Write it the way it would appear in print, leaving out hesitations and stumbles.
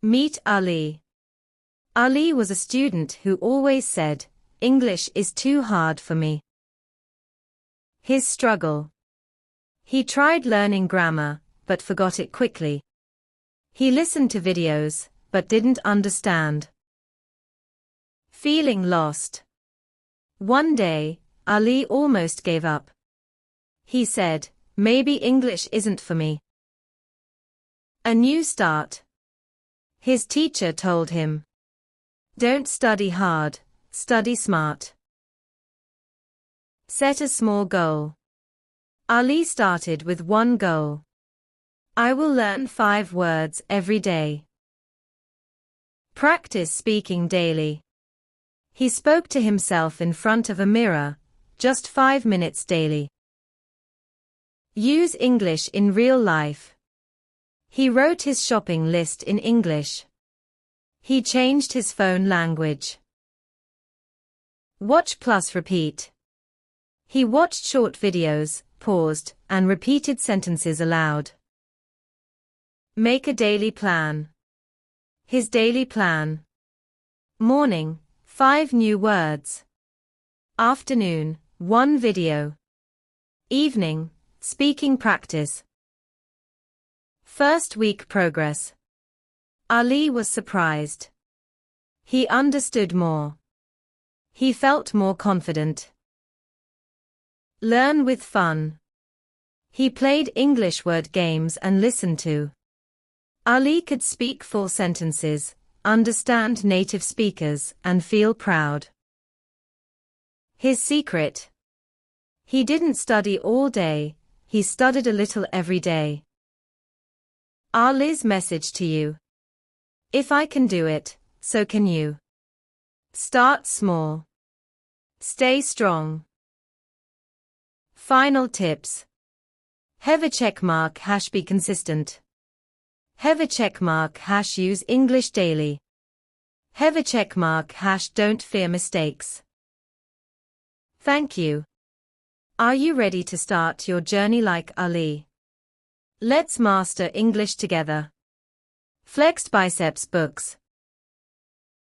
Meet Ali. Ali was a student who always said, "English is too hard for me." His struggle. He tried learning grammar, but forgot it quickly. He listened to videos, but didn't understand. Feeling lost. One day, Ali almost gave up. He said, "Maybe English isn't for me." A new start. His teacher told him, "Don't study hard, study smart." Set a small goal. Ali started with one goal. I will learn 5 words every day. Practice speaking daily. He spoke to himself in front of a mirror, just 5 minutes daily. Use English in real life. He wrote his shopping list in English. He changed his phone language. Watch plus repeat. He watched short videos, paused, and repeated sentences aloud. Make a daily plan. His daily plan. Morning, 5 new words. Afternoon, 1 video. Evening, speaking practice. First week progress. Ali was surprised. He understood more. He felt more confident. Learn with fun. He played English word games and listened to. Ali could speak full sentences, understand native speakers, and feel proud. His secret. He didn't study all day, he studied a little every day. Ali's message to you. If I can do it, so can you. Start small. Stay strong. Final tips. Have a checkmark # be consistent. Have a checkmark # use English daily. Have a checkmark # don't fear mistakes. Thank you. Are you ready to start your journey like Ali? Let's master English together. Flexed Biceps Books.